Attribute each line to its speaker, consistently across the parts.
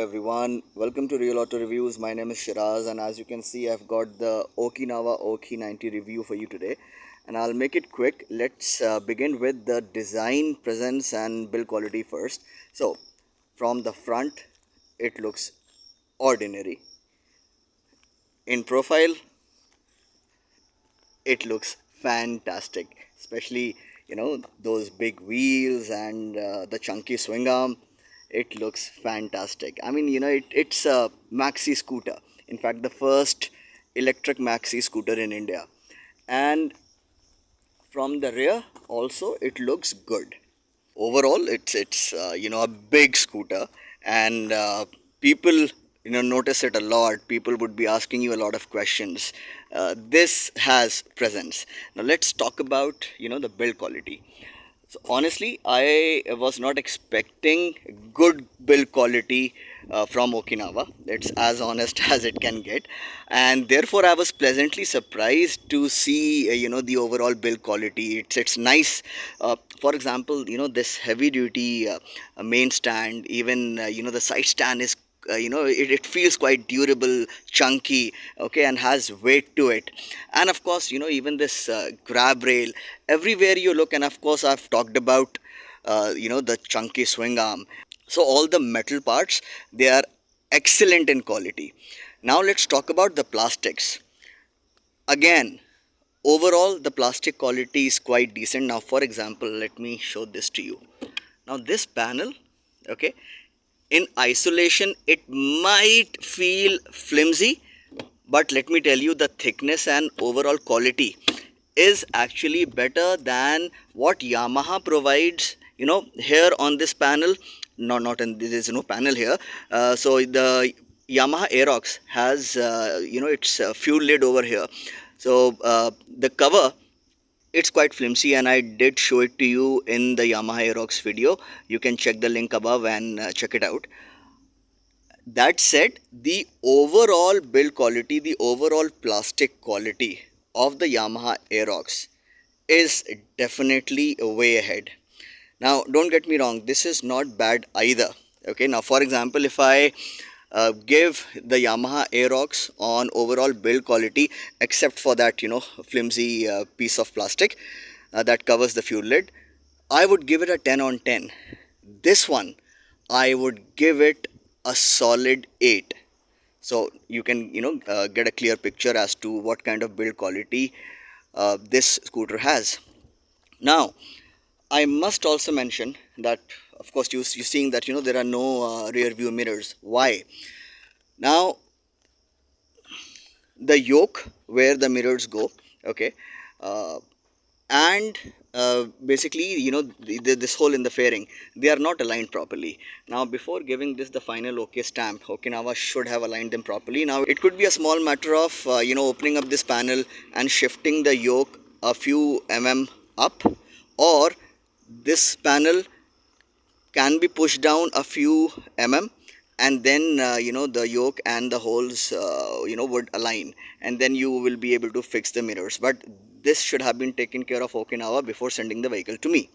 Speaker 1: everyone, welcome to Real Auto Reviews. My name is Shiraz, and as you can see, I've got the Okinawa OKHI-90 review for you today, and I'll make it quick. Let's begin with the design, presence and build quality first. So from the front, it looks ordinary. In profile, it looks fantastic, especially those big wheels and the chunky swing arm. It looks fantastic. I mean, it's a maxi scooter, in fact the first electric maxi scooter in India. And from the rear also it looks good. Overall it's a big scooter, and people notice it a lot. People would be asking you a lot of questions. This has presence. Now let's talk about the build quality. So honestly, I was not expecting good build quality from Okinawa. It's as honest as it can get, and therefore I was pleasantly surprised to see the overall build quality. It's nice. For example, this heavy duty main stand, even the side stand is it feels quite durable, chunky, okay, and has weight to it. And of course even this grab rail, everywhere you look. And of course I've talked about the chunky swing arm. So all the metal parts, they are excellent in quality. Now let's talk about the plastics. Again, overall the plastic quality is quite decent. Now for example, let me show this to you. Now this panel, okay, in isolation it might feel flimsy, but let me tell you, the thickness and overall quality is actually better than what Yamaha provides here on this panel. No, not in, there is no panel here. So the Yamaha Aerox has its fuel lid over here. So the cover, it's quite flimsy, and I did show it to you in the Yamaha Aerox video. You can check the link above and check it out. That said, the overall build quality, the overall plastic quality of the Yamaha Aerox is definitely way ahead. Now don't get me wrong, this is not bad either. Okay, now for example, if I give the Yamaha Aerox on overall build quality, except for that flimsy piece of plastic that covers the fuel lid, I would give it a 10 on 10. This one I would give it a solid 8. So you can get a clear picture as to what kind of build quality this scooter has. Now I must also mention that of course you're seeing that there are no rear view mirrors. Why? Now the yoke where the mirrors go, okay, and basically this hole in the fairing, they are not aligned properly. Now before giving this the final OK stamp, Okinawa should have aligned them properly. Now it could be a small matter of opening up this panel and shifting the yoke a few up, or this panel can be pushed down a few and then the yoke and the holes would align, and then you will be able to fix the mirrors. But this should have been taken care of Okinawa before sending the vehicle to me.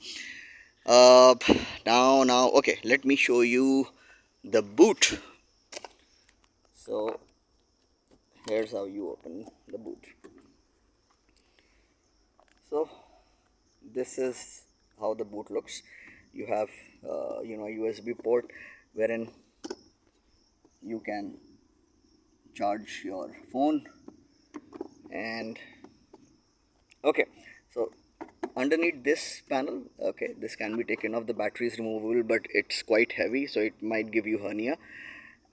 Speaker 1: Now okay, let me show you the boot. So here's how you open the boot. So this is how the boot looks. You have a USB port wherein you can charge your phone. And okay, so underneath this panel, okay, this can be taken off. The battery is removable, but it's quite heavy, so it might give you hernia.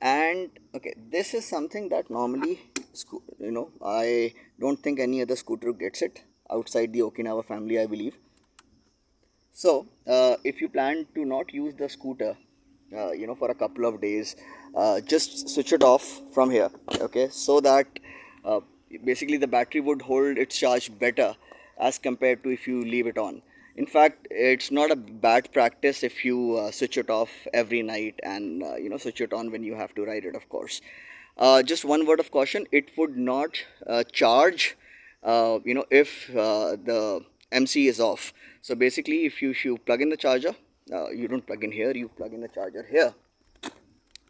Speaker 1: And okay, this is something that normally I don't think any other scooter gets it outside the Okinawa family, I believe. So if you plan to not use the scooter for a couple of days, just switch it off from here, okay, so that basically the battery would hold its charge better as compared to if you leave it on. In fact, it's not a bad practice if you switch it off every night and switch it on when you have to ride it, of course. Just one word of caution, it would not charge if the MC is off. So basically if you plug in the charger, you don't plug in here, you plug in the charger here,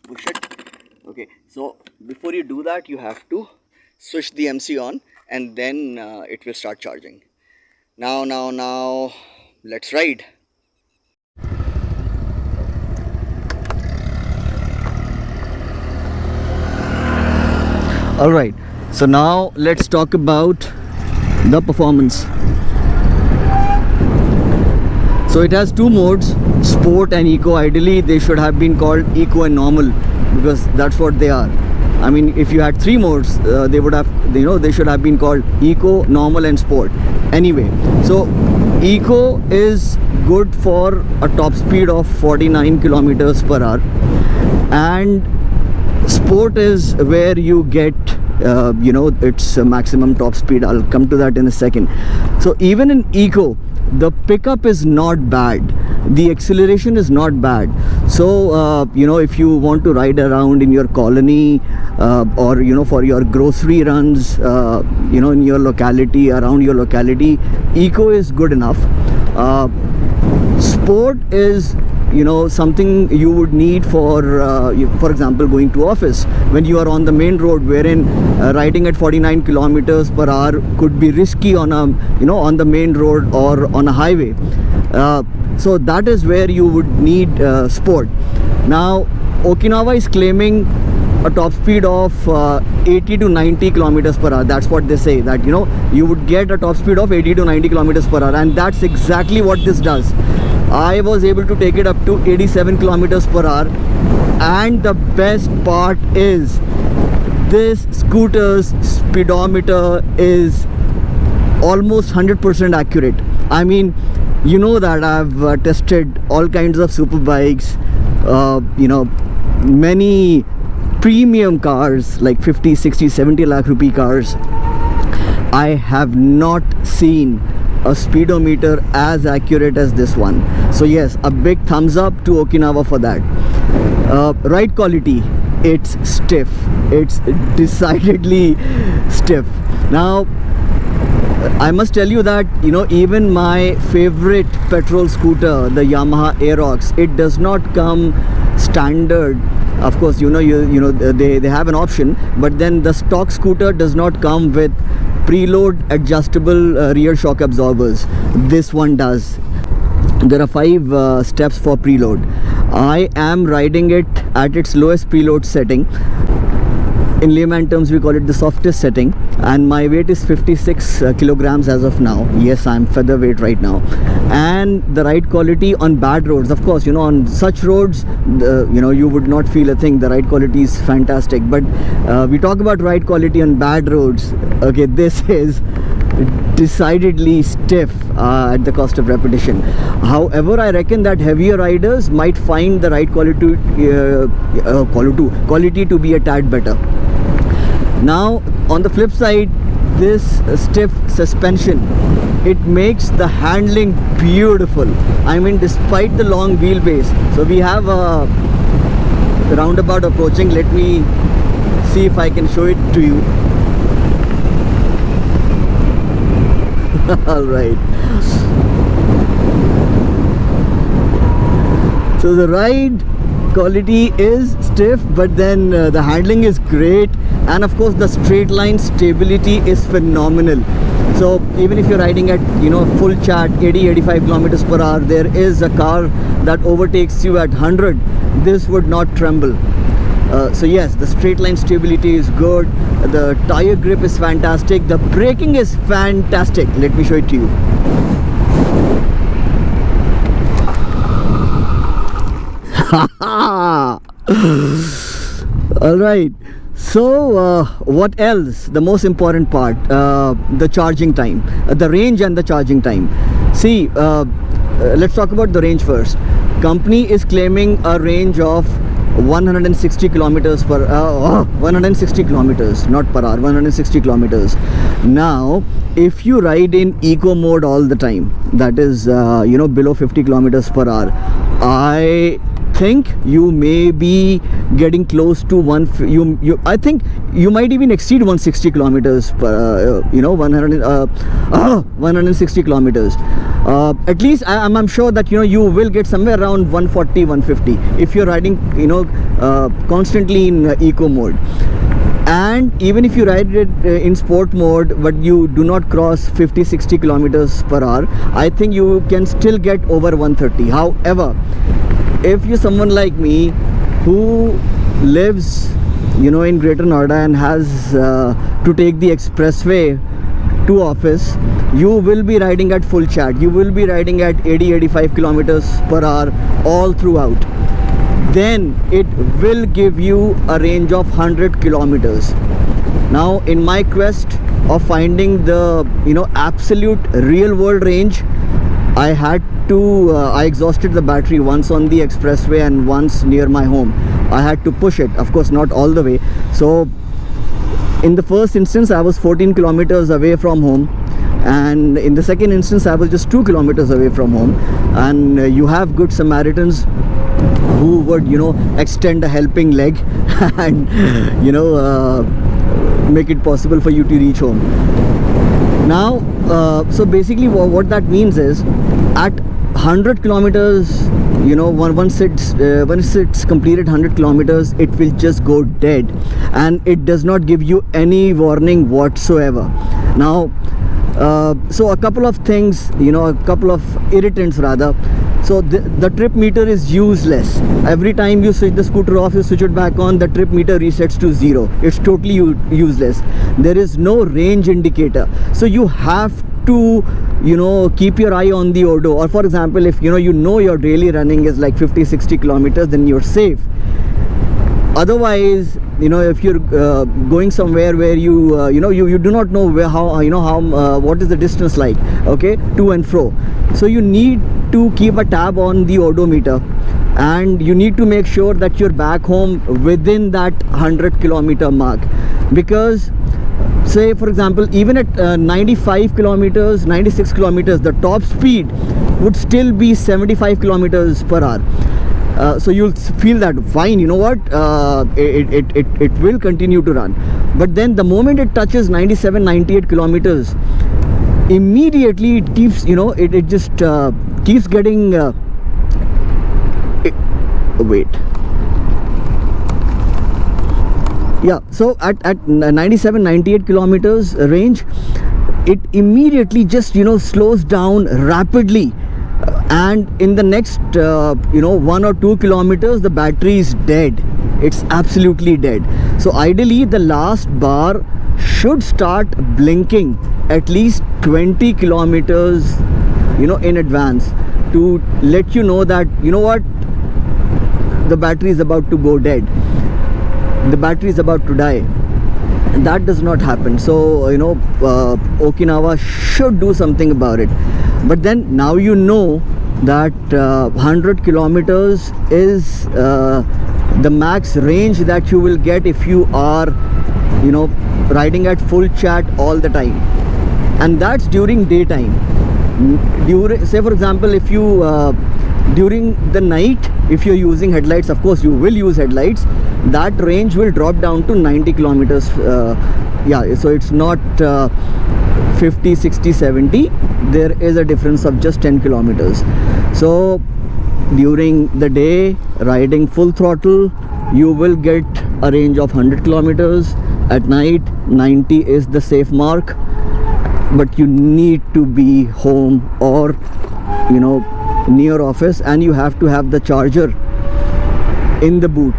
Speaker 1: push it, Okay, so before you do that, you have to switch the MC on, and then it will start charging. Now, let's ride. All right, so now let's talk about the performance. So it has two modes, sport and eco. Ideally they should have been called eco and normal, because that's what they are. I mean, if you had three modes, they would have, they should have been called eco, normal and sport. Anyway, so eco is good for a top speed of 49 kilometers per hour, and sport is where you get its maximum top speed. I'll come to that in a second. So even in eco, the pickup is not bad, the acceleration is not bad. So if you want to ride around in your colony, or for your grocery runs, in your locality, around your locality, eco is good enough. Sport is something you would need for example, going to office when you are on the main road, wherein riding at 49 kilometers per hour could be risky on on the main road or on a highway. So that is where you would need sport. Now Okinawa is claiming a top speed of 80 to 90 kilometers per hour. That's what they say, that you would get a top speed of 80 to 90 kilometers per hour, and that's exactly what this does. I was able to take it up to 87 kilometers per hour, and the best part is this scooter's speedometer is almost 100% accurate. I mean, that I've tested all kinds of super bikes, many premium cars like 50, 60, 70 lakh rupee cars. I have not seen a speedometer as accurate as this one. So yes, a big thumbs up to Okinawa for that. Ride quality, it's stiff, it's decidedly stiff. Now I must tell you that even my favorite petrol scooter, the Yamaha Aerox, it does not come standard. Of course, they have an option, but then the stock scooter does not come with preload adjustable rear shock absorbers. This one does. There are 5 steps for preload. I am riding it at its lowest preload setting. In layman terms, we call it the softest setting, and my weight is 56 kilograms as of now. Yes, I'm featherweight right now. And the ride quality on bad roads, of course, on such roads, you would not feel a thing. The ride quality is fantastic. But we talk about ride quality on bad roads. Okay, this is decidedly stiff at the cost of repetition. However, I reckon that heavier riders might find the ride quality to be a tad better. Now on the flip side, this stiff suspension, it makes the handling beautiful. I mean, despite the long wheelbase. So we have a roundabout approaching. Let me see if I can show it to you. All right, so the ride quality is stiff, but then the handling is great, and of course the straight line stability is phenomenal. So even if you're riding at full chat 80-85 kilometers per hour, there is a car that overtakes you at 100, this would not tremble. So yes, the straight line stability is good, the tire grip is fantastic, the braking is fantastic. Let me show it to you. All right, so what else? The most important part, the charging time, the range and the charging time. See, let's talk about the range first. Company is claiming a range of 160 kilometers per 160 kilometers, not per hour, 160 kilometers. Now if you ride in eco mode all the time, that is below 50 kilometers per hour, I
Speaker 2: think you may be getting close to I think you might even exceed 160 kilometers per 160 kilometers. At least I'm sure that you will get somewhere around 140 150 if you're riding constantly in eco mode. And even if you ride it in sport mode but you do not cross 50-60 kilometers per hour, I think you can still get over 130. However, if you're someone like me who lives in Greater Noida and has to take the expressway to office, you will be riding at full chat. You will be riding at 80-85 kilometers per hour all throughout. Then it will give you a range of 100 kilometers. Now, in my quest of finding the absolute real world range, I exhausted the battery once on the expressway and once near my home. I had to push it, of course not all the way. So in the first instance I was 14 kilometers away from home, and in the second instance I was just 2 kilometers away from home. And you have good Samaritans who would extend a helping leg and make it possible for you to reach home. Now so basically what that means is, at 100 kilometers, once it's completed 100 kilometers, it will just go dead, and it does not give you any warning whatsoever. Now so a couple of things, a couple of irritants rather. So the trip meter is useless. Every time you switch the scooter off, you switch it back on, the trip meter resets to 0. It's totally useless. There is no range indicator. So you have to keep your eye on the odo. Or for example, if your daily running is like 50-60 kilometers, then you're safe. Otherwise, if you're going somewhere where you do not know what is the distance like, okay, to and fro. So you need to keep a tab on the odometer, and you need to make sure that you're back home within that 100 kilometer mark. Because say for example, even at 95 kilometers, 96 kilometers, the top speed would still be 75 kilometers per hour. So you'll feel that fine, it will continue to run. But then the moment it touches 97-98 kilometers, immediately it keeps it just keeps getting wait. Yeah, so at 97-98 kilometers range, it immediately just slows down rapidly, and in the next 1 or 2 kilometers the battery is dead. It's absolutely dead. So ideally the last bar should start blinking at least 20 kilometers in advance, to let you know that the battery is about to go dead, the battery is about to die. That does not happen. So Okinawa should do something about it. But then now that 100 kilometers is the max range that you will get if you are riding at full chat all the time, and that's during daytime. Say for example, if you during the night, if you're using headlights, of course you will use headlights, that range will drop down to 90 kilometers. Yeah, so it's not 50, 60, 70. There is a difference of just 10 kilometers. So during the day, riding full throttle, you will get a range of 100 kilometers. At night, 90 is the safe mark, but you need to be home or near office, and you have to have the charger in the boot.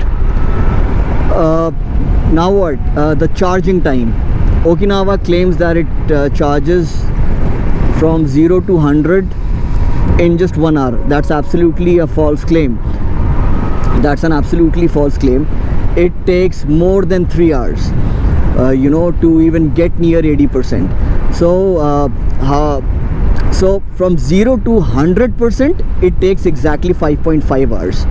Speaker 2: Now what? The charging time. Okinawa claims that it charges from 0 to 100 in just 1 hour. That's absolutely a false claim. That's an absolutely false claim. It takes more than 3 hours to even get near 80%. So from 0 to 100% it takes exactly 5.5 hours.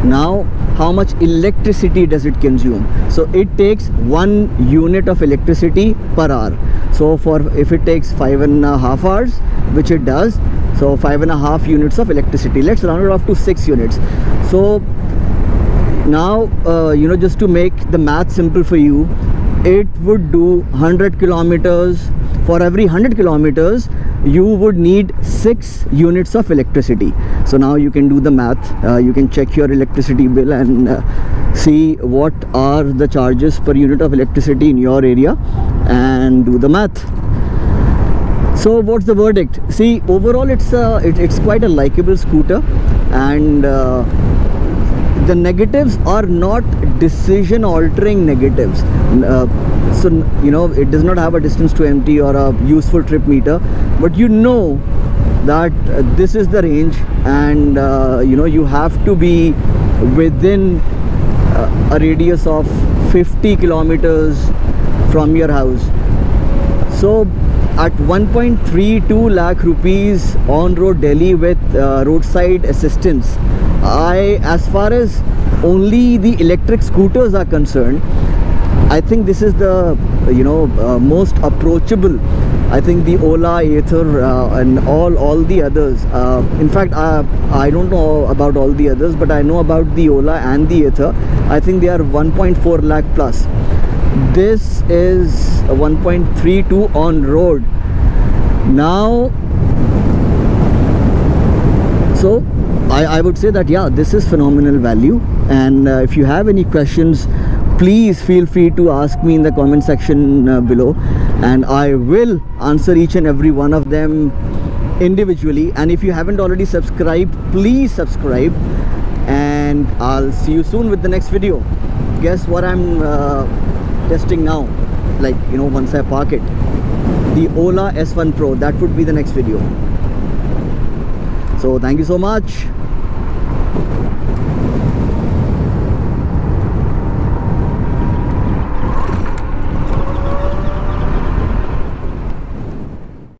Speaker 2: Now how much electricity does it consume? So it takes 1 unit of electricity per hour. So if it takes 5.5 hours, which it does, So 5.5 units of electricity. Let's round it off to 6 units. So now just to make the math simple for you, it would do 100 kilometers. For every 100 kilometers you would need 6 units of electricity. So now you can do the math. You can check your electricity bill and see what are the charges per unit of electricity in your area and do the math. So what's the verdict? See, overall it's quite a likable scooter, and the negatives are not decision altering negatives. So it does not have a distance to empty or a useful trip meter, but that this is the range, and you have to be within a radius of 50 kilometers from your house. So at 1.32 lakh rupees on road Delhi with roadside assistance, as far as only the electric scooters are concerned, I think this is the most approachable. I think the Ola, Ather, and all the others. In fact, I don't know about all the others, but I know about the Ola and the Ather. I think they are 1.4 lakh plus. This is 1.32 on road. Now, so I would say that this is phenomenal value. And if you have any questions, please feel free to ask me in the comment section below, and I will answer each and every one of them individually. And if you haven't already subscribed, please subscribe, and I'll see you soon with the next video. Guess what I'm testing now, once I park it? The Ola S1 Pro. That would be the next video. So thank you so much.